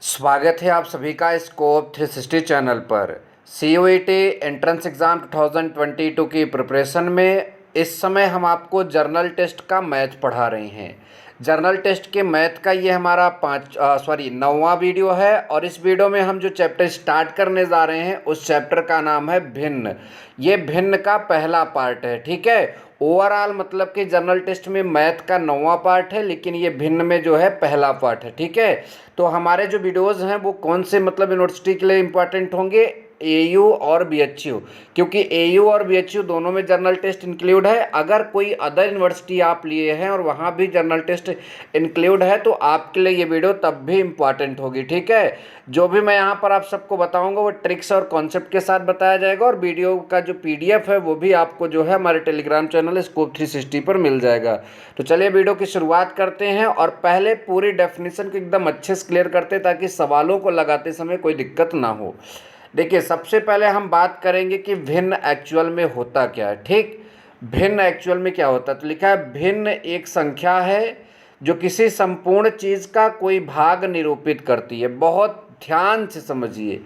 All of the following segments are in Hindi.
स्वागत है आप सभी का स्कोप 360 चैनल पर। CUET एंट्रेंस एग्ज़ाम 2022 की प्रिपरेशन में इस समय हम आपको जर्नल टेस्ट का मैथ पढ़ा रहे हैं। जर्नल टेस्ट के मैथ का ये हमारा 9वां वीडियो है और इस वीडियो में हम जो चैप्टर स्टार्ट करने जा रहे हैं उस चैप्टर का नाम है भिन्न। ये भिन्न का पहला पार्ट है, ठीक है। ओवरऑल मतलब कि जर्नल टेस्ट में मैथ का 9वां पार्ट है, लेकिन ये भिन्न में जो है पहला पार्ट है, ठीक है। तो हमारे जो वीडियोज़ हैं वो कौन से मतलब यूनिवर्सिटी के लिए इम्पोर्टेंट होंगे, AU और BHU, क्योंकि AU और BHU दोनों में जर्नल टेस्ट इंक्लूड है। अगर कोई अदर यूनिवर्सिटी आप लिए हैं और वहाँ भी जर्नल टेस्ट इंक्लूड है तो आपके लिए ये वीडियो तब भी इम्पॉर्टेंट होगी, ठीक है। जो भी मैं यहाँ पर आप सबको बताऊँगा वो ट्रिक्स और कॉन्सेप्ट के साथ बताया जाएगा और वीडियो का जो PDF है वो भी आपको जो है हमारे टेलीग्राम चैनल स्कोप 360 पर मिल जाएगा। तो चलिए वीडियो की शुरुआत करते हैं और पहले पूरी डेफिनेशन को एकदम अच्छे से क्लियर करते हैं ताकि सवालों को लगाते समय कोई दिक्कत ना हो। देखिए, सबसे पहले हम बात करेंगे कि भिन्न एक्चुअल में होता क्या है, ठीक। भिन्न एक्चुअल में क्या होता है, तो लिखा है भिन्न एक संख्या है जो किसी संपूर्ण चीज़ का कोई भाग निरूपित करती है। बहुत ध्यान से समझिए,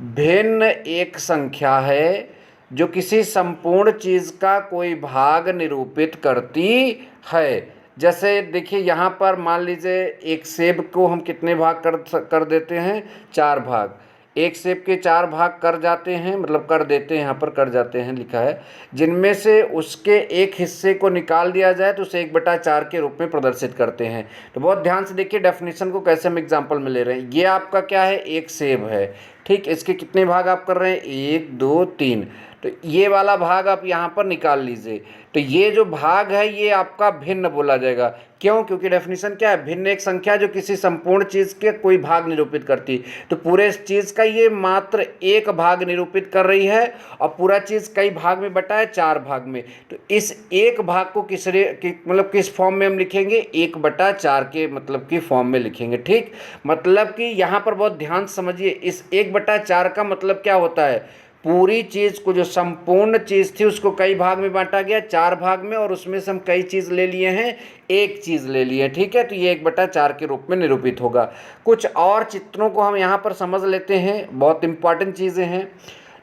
भिन्न एक संख्या है जो किसी संपूर्ण चीज़ का कोई भाग निरूपित करती है। जैसे देखिए, यहाँ पर मान लीजिए एक सेब को हम कितने भाग कर देते हैं, 4 भाग। एक सेब के 4 भाग कर जाते हैं, मतलब कर देते हैं, यहाँ पर कर जाते हैं लिखा है, जिनमें से उसके एक हिस्से को निकाल दिया जाए तो उसे 1/4 के रूप में प्रदर्शित करते हैं। तो बहुत ध्यान से देखिए डेफिनेशन को कैसे हम एग्जांपल में ले रहे हैं। ये आपका क्या है, एक सेब है, ठीक। इसके कितने भाग आप कर रहे हैं, 1 2 3। तो ये वाला भाग आप यहाँ पर निकाल लीजिए। तो ये जो भाग है ये आपका भिन्न बोला जाएगा। क्यों? क्योंकि डेफिनेशन क्या है, भिन्न एक संख्या जो किसी संपूर्ण चीज़ के कोई भाग निरूपित करती। तो पूरे चीज़ का ये मात्र एक भाग निरूपित कर रही है और पूरा चीज़ कई भाग में बटा है, 4 भाग में। तो इस एक भाग को मतलब किस फॉर्म में हम लिखेंगे, 1/4 के मतलब की फॉर्म में लिखेंगे, ठीक। मतलब कि यहाँ पर बहुत ध्यान समझिए, इस 1/4 का मतलब क्या होता है, पूरी चीज़ को, जो संपूर्ण चीज़ थी उसको कई भाग में बांटा गया, 4 भाग में, और उसमें से हम कई चीज़ ले लिए हैं, एक चीज़ ले लिए, ठीक है। तो ये 1/4 के रूप में निरूपित होगा। कुछ और चित्रों को हम यहाँ पर समझ लेते हैं, बहुत इंपॉर्टेंट चीज़ें हैं।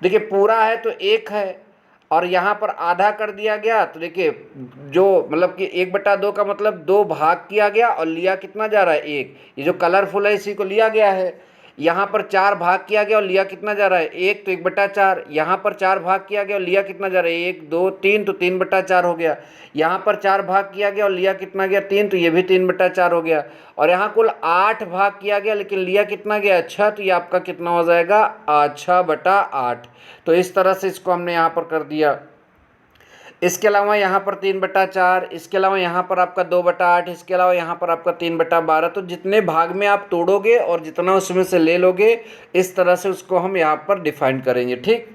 देखिए, पूरा है तो 1 है और यहाँ पर आधा कर दिया गया, तो देखिए जो मतलब कि 1/2 का मतलब 2 भाग किया गया और लिया कितना जा रहा है, 1। ये जो कलरफुल है इसी को लिया गया है। यहाँ पर 4 भाग किया गया और लिया कितना जा रहा है, 1, तो 1/4। यहाँ पर 4 भाग किया गया और लिया कितना जा रहा है, 1 2 3, तो 3/4 हो गया। यहाँ पर 4 भाग किया गया और लिया कितना गया, 3, तो ये भी 3/4 हो गया। और यहाँ कुल 8 भाग किया गया लेकिन लिया कितना गया, 6, तो ये आपका कितना हो जाएगा, 6/8। तो इस तरह से इसको हमने यहाँ पर कर दिया। इसके अलावा यहाँ पर 3/4, इसके अलावा यहाँ पर आपका 2/8, इसके अलावा यहाँ पर आपका 3/12। तो जितने भाग में आप तोड़ोगे और जितना उसमें से ले लोगे, इस तरह से उसको हम यहाँ पर डिफाइन करेंगे, ठीक।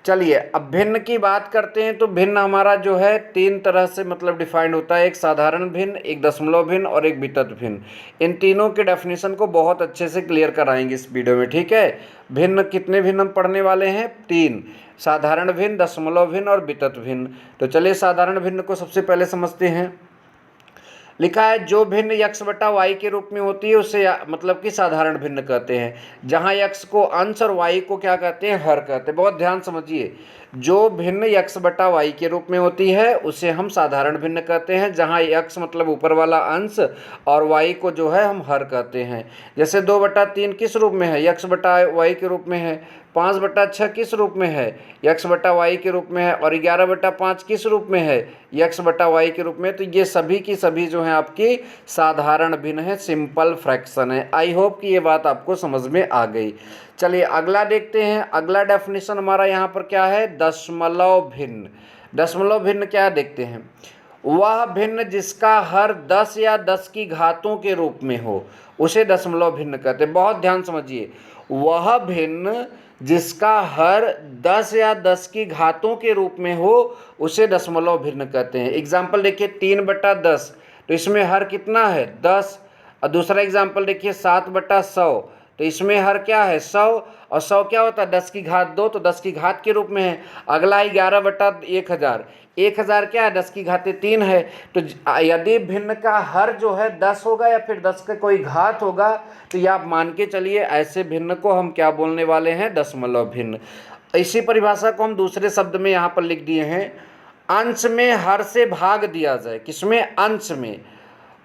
चलिए अब भिन्न की बात करते हैं। तो भिन्न हमारा जो है 3 तरह से मतलब डिफाइंड होता है, एक साधारण भिन्न, एक दशमलव भिन्न और एक वितत भिन्न। इन तीनों के डेफिनेशन को बहुत अच्छे से क्लियर कराएंगे इस वीडियो में, ठीक है। भिन्न कितने भिन्न हम पढ़ने वाले हैं, 3, साधारण भिन्न, दशमलव भिन्न और वितत भिन्न। तो चलिए साधारण भिन्न को सबसे पहले समझते हैं। लिखा है जो भिन्न x/y के रूप में होती है उसे मतलब कि साधारण भिन्न कहते हैं, जहां x को अंश और y को क्या कहते हैं, हर कहते हैं। बहुत ध्यान समझिए, जो भिन्न x/y के रूप में होती है उसे हम साधारण भिन्न कहते हैं, जहां x मतलब ऊपर वाला अंश और y को जो है हम हर कहते हैं। जैसे 2/3 किस रूप में है, x/y के रूप में है। 5/6 किस रूप में है, x/y के रूप में है। और 11/5 किस रूप में है, x/y के रूप में। तो ये सभी की सभी जो है आपकी साधारण भिन्न है, सिंपल फ्रैक्शन है। आई होप कि ये बात आपको समझ में आ गई। चलिए अगला देखते हैं। अगला डेफिनेशन हमारा यहाँ पर क्या है, दशमलव भिन्न। दशमलव भिन्न क्या है देखते हैं। वह भिन्न जिसका हर 10 या 10 की घातों के रूप में हो उसे दशमलव भिन्न कहते हैं। बहुत ध्यान समझिए, वह भिन्न जिसका हर 10 या 10 की घातों के रूप में हो उसे दशमलव भिन्न कहते हैं। एग्जाम्पल देखिए, 3/10, तो इसमें हर कितना है, 10। और दूसरा एग्जाम्पल देखिए 7/100, तो इसमें हर क्या है 100, और 100 क्या होता है 10 की घात 2, तो 10 की घात के रूप में है। अगला 11/1000, 1000 क्या है 10 की घात 3 है। तो यदि भिन्न का हर जो है 10 होगा या फिर 10 का कोई घात होगा, तो ये आप मान के चलिए ऐसे भिन्न को हम क्या बोलने वाले हैं, दशमलव भिन्न। इसी परिभाषा को हम दूसरे शब्द में यहाँ पर लिख दिए हैं, अंश में हर से भाग दिया जाए, किसमें, अंश में,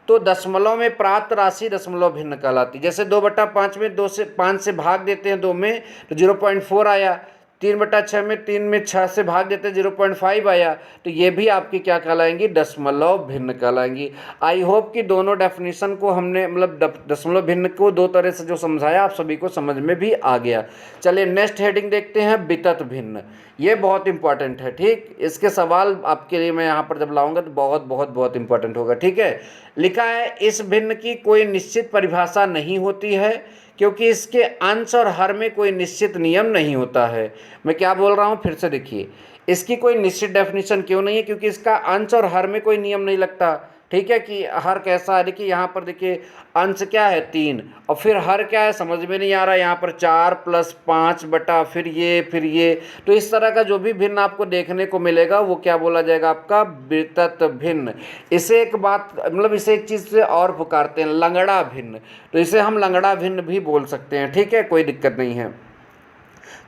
तो दशमलव में प्राप्त राशि दशमलव भिन्न कहलाती। जैसे 2/5 में 5 से भाग देते हैं 2 में, तो 0.4 आया। 3/6 में 3 में 6 से भाग देते हैं 0.5 आया। तो ये भी आपकी क्या कहलाएंगी, दशमलव भिन्न कहलाएंगी। आई होप कि दोनों डेफिनेशन को हमने मतलब दशमलव भिन्न को दो तरह से जो समझाया आप सभी को समझ में भी आ गया। चलिए नेक्स्ट हेडिंग देखते हैं, वितत भिन्न। ये बहुत इंपॉर्टेंट है, ठीक। इसके सवाल आपके लिए मैं यहाँ पर जब लाऊंगा तो बहुत बहुत बहुत इंपॉर्टेंट होगा, ठीक है। लिखा है, इस भिन्न की कोई निश्चित परिभाषा नहीं होती है क्योंकि इसके अंश और हर में कोई निश्चित नियम नहीं होता है। मैं क्या बोल रहा हूँ, फिर से देखिए, इसकी कोई निश्चित डेफिनेशन क्यों नहीं है, क्योंकि इसका अंश और हर में कोई नियम नहीं लगता, ठीक है, कि हर कैसा है। देखिए यहाँ पर देखिए, अंश क्या है 3, और फिर हर क्या है समझ में नहीं आ रहा, यहाँ पर 4 + 5 बटा फिर ये। तो इस तरह का जो भी भिन्न आपको देखने को मिलेगा वो क्या बोला जाएगा, आपका वितत भिन्न। इसे एक बात मतलब इसे एक चीज़ से और पुकारते हैं, लंगड़ा भिन्न। तो इसे हम लंगड़ा भिन्न भी बोल सकते हैं, ठीक है, कोई दिक्कत नहीं है।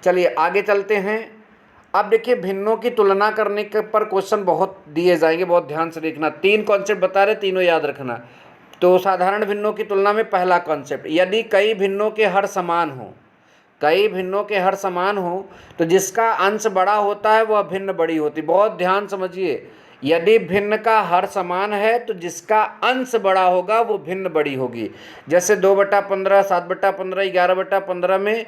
चलिए आगे चलते हैं। अब देखिए, भिन्नों की तुलना करने के पर क्वेश्चन बहुत दिए जाएंगे, बहुत ध्यान से देखना। 3 कॉन्सेप्ट बता रहे, तीनों याद रखना। तो साधारण भिन्नों की तुलना में पहला कॉन्सेप्ट, यदि कई भिन्नों के हर समान हो, कई भिन्नों के हर समान हो तो जिसका अंश बड़ा होता है वह भिन्न बड़ी होती। बहुत ध्यान समझिए, यदि भिन्न का हर समान है तो जिसका अंश बड़ा होगा वो भिन्न बड़ी होगी। जैसे 2/15, 7/15, 11/15 में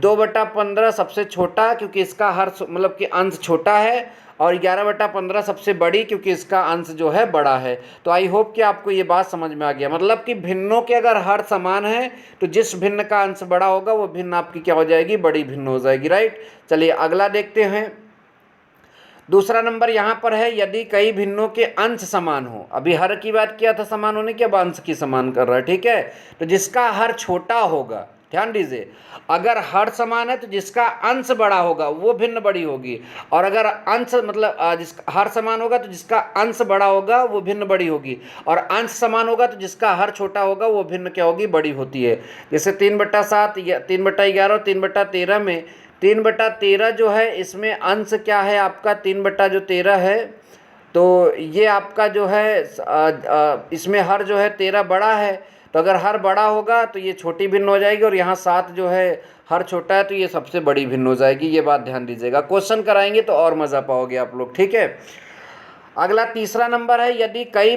2/15 सबसे छोटा क्योंकि इसका हर मतलब कि अंश छोटा है, और 11/15 सबसे बड़ी क्योंकि इसका अंश जो है बड़ा है। तो आई होप कि आपको ये बात समझ में आ गया। मतलब कि भिन्नों के अगर हर समान है तो जिस भिन्न का अंश बड़ा होगा वो भिन्न आपकी क्या हो जाएगी, बड़ी भिन्न हो जाएगी, राइट। चलिए अगला देखते हैं। दूसरा नंबर यहाँ पर है, यदि कई भिन्नों के अंश समान हो। अभी हर की बात किया था समान होने की, अब अंश की समान कर रहा है, ठीक है। तो जिसका हर छोटा होगा, ध्यान दीजिए, अगर हर समान है तो जिसका अंश बड़ा होगा वो भिन्न बड़ी होगी, और अगर अंश मतलब जिसका हर समान होगा तो जिसका अंश बड़ा होगा वो भिन्न बड़ी होगी, और अंश समान होगा तो जिसका हर छोटा होगा वो भिन्न क्या होगी, बड़ी होती है। जैसे 3/7, 3/11 और 3/13 में 3/13 जो है इसमें अंश क्या है आपका, 3/13 है। तो ये आपका जो है इसमें हर जो है 13 बड़ा है, तो अगर हर बड़ा होगा तो ये छोटी भिन्न हो जाएगी, और यहाँ 7 जो है हर छोटा है तो ये सबसे बड़ी भिन्न हो जाएगी। ये बात ध्यान दीजिएगा, क्वेश्चन कराएंगे तो और मज़ा पाओगे आप लोग, ठीक है। अगला तीसरा नंबर है, यदि कई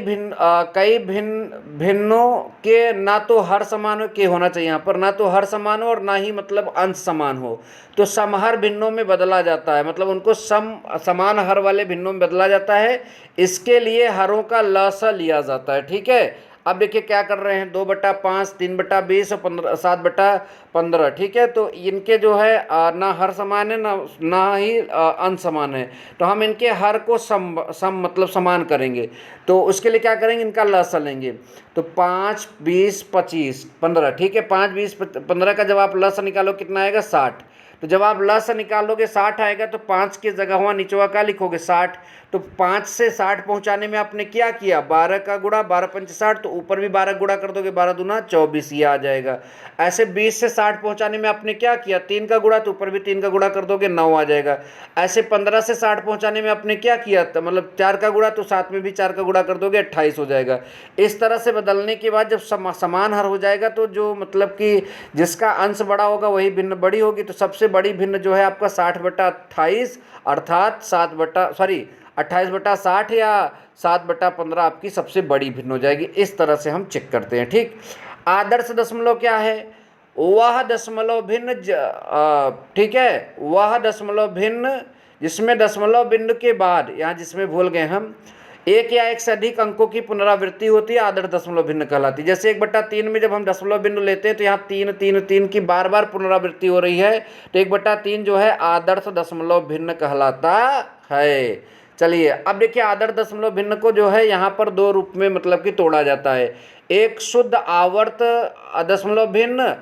भिन्नों के ना तो हर समान के होना चाहिए, यहाँ पर ना तो हर समान हो और ना ही मतलब अंश समान हो, तो समहर भिन्नों में बदला जाता है। मतलब उनको समान हर वाले भिन्नों में बदला जाता है। इसके लिए हरों का लसा लिया जाता है, ठीक है। अब देखिए क्या कर रहे हैं, 2/5, 3/20 और 7/15, ठीक है। तो इनके जो है ना हर समान है ना ही अंश समान है, तो हम इनके हर को सम मतलब समान करेंगे। तो उसके लिए क्या करेंगे, इनका लसा लेंगे। तो 5, 20, 25, 15, ठीक है। 5, 20, 15 का जब आप लसा निकालो कितना आएगा, 60। तो जब आप लसा निकालोगे 60 आएगा, तो 5 की जगह हुआ नीचवा का लिखोगे 60। तो 5 से 60 पहुंचाने में आपने क्या किया, 12 का गुणा, 12 पंच 60, तो ऊपर भी 12 गुणा कर दोगे, 12 दूना 24, ये आ जाएगा। ऐसे 20 से 60 पहुंचाने में आपने क्या किया, 3 का गुणा, तो ऊपर भी 3 का गुणा कर दोगे, 9 आ जाएगा। ऐसे 15 से 60 पहुंचाने में आपने क्या किया, तो मतलब 4 का गुणा, तो साथ में भी 4 का गुणा कर दोगे, 28 हो जाएगा। इस तरह से बदलने के बाद जब समान हर हो जाएगा तो जो मतलब कि जिसका अंश बड़ा होगा वही भिन्न बड़ी होगी। तो सबसे बड़ी भिन्न जो है आपका 60/28 अर्थात 28/60 या 7/15 आपकी सबसे बड़ी भिन्न हो जाएगी। इस तरह से हम चेक करते हैं, ठीक। आदर्श दशमलव क्या है, वह दशमलव भिन्न ठीक है, वह दशमलव भिन्न जिसमें दशमलव बिंदु के बाद, यहाँ जिसमें भूल गए हम, एक या एक से अधिक अंकों की पुनरावृत्ति होती है, आदर्श दशमलव भिन्न कहलाती है। जैसे 1/3 में जब हम दशमलव बिंदु लेते हैं तो यहाँ 3, 3, 3 की बार बार पुनरावृत्ति हो रही है, तो 1/3 जो है आदर्श दशमलव भिन्न कहलाता है। चलिए अब देखिए, आदर्श दशमलव भिन्न को जो है यहाँ पर 2 रूप में मतलब कि तोड़ा जाता है। एक शुद्ध आवर्त दशमलव भिन्न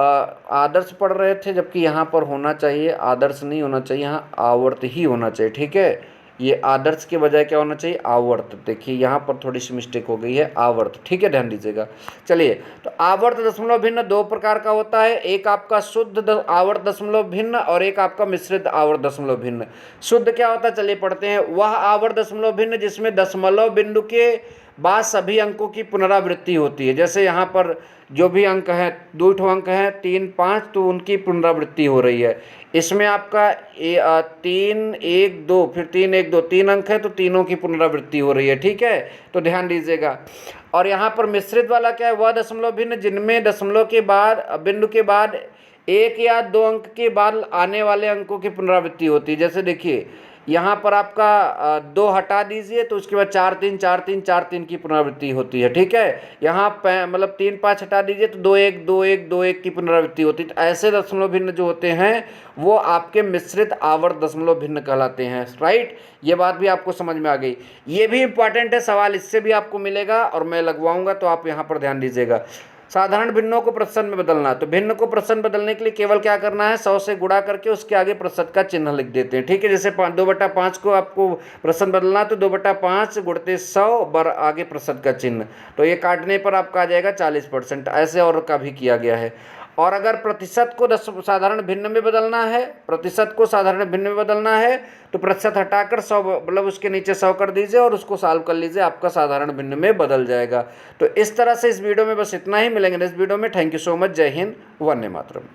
आदर्श पढ़ रहे थे, जबकि यहाँ पर होना चाहिए आदर्श नहीं होना चाहिए, यहाँ आवर्त ही होना चाहिए। ठीक है, ये आदर्श के बजाय क्या होना चाहिए, आवर्त। देखिए यहाँ पर थोड़ी सी मिस्टेक हो गई है, आवर्त। ठीक है, ध्यान दीजिएगा। चलिए, तो आवर्त दशमलव भिन्न दो प्रकार का होता है, एक आपका शुद्ध आवर्त दशमलव भिन्न और एक आपका मिश्रित आवर्त दशमलव भिन्न। शुद्ध क्या होता है, चलिए पढ़ते हैं। वह आवर्त दशमलव भिन्न जिसमें दशमलव बिंदु के बाद सभी अंकों की पुनरावृत्ति होती है। जैसे यहाँ पर जो भी अंक हैं, 2 ठो अंक हैं, 3, 5, तो उनकी पुनरावृत्ति हो रही है। इसमें आपका 3, 1, 2, फिर 3, 1, 2, 3 अंक है तो तीनों की पुनरावृत्ति हो रही है। ठीक है, तो ध्यान दीजिएगा। और यहाँ पर मिश्रित वाला क्या है, वह दशमलव भिन्न जिनमें दशमलव के बाद बिंदु के बाद 1 या 2 अंक के बाद आने वाले अंकों की पुनरावृत्ति होती है। जैसे देखिए यहाँ पर आपका 2 हटा दीजिए तो उसके बाद 4, 3, 4, 3, 4, 3 की पुनरावृत्ति होती है। ठीक है, यहाँ मतलब 3, 5 हटा दीजिए तो 2, 1, 2, 1, 2, 1 की पुनरावृत्ति होती है। तो ऐसे दशमलव भिन्न जो होते हैं वो आपके मिश्रित आवर्त दशमलव भिन्न कहलाते हैं। राइट, ये बात भी आपको समझ में आ गई। ये भी इंपॉर्टेंट है, सवाल इससे भी आपको मिलेगा और मैं लगवाऊंगा, तो आप यहाँ पर ध्यान दीजिएगा। साधारण भिन्नों को प्रतिशत में बदलना, तो भिन्न को प्रतिशत में बदलने के लिए केवल क्या करना है, 100 से गुणा करके उसके आगे प्रतिशत का चिन्ह लिख देते हैं। ठीक है, जैसे 2/5 को आपको प्रतिशत बदलना तो 2/5 गुणते 100 बर आगे प्रतिशत का चिन्ह, तो ये काटने पर आपका आ जाएगा 40%। ऐसे और का भी किया गया है। और अगर प्रतिशत को साधारण भिन्न में बदलना है, प्रतिशत को साधारण भिन्न में बदलना है तो प्रतिशत हटाकर 100 मतलब उसके नीचे 100 कर दीजिए और उसको सॉल्व कर लीजिए, आपका साधारण भिन्न में बदल जाएगा। तो इस तरह से इस वीडियो में बस इतना ही, मिलेंगे नेक्स्ट वीडियो में। थैंक यू सो मच, जय हिंद, वंदे मातरम।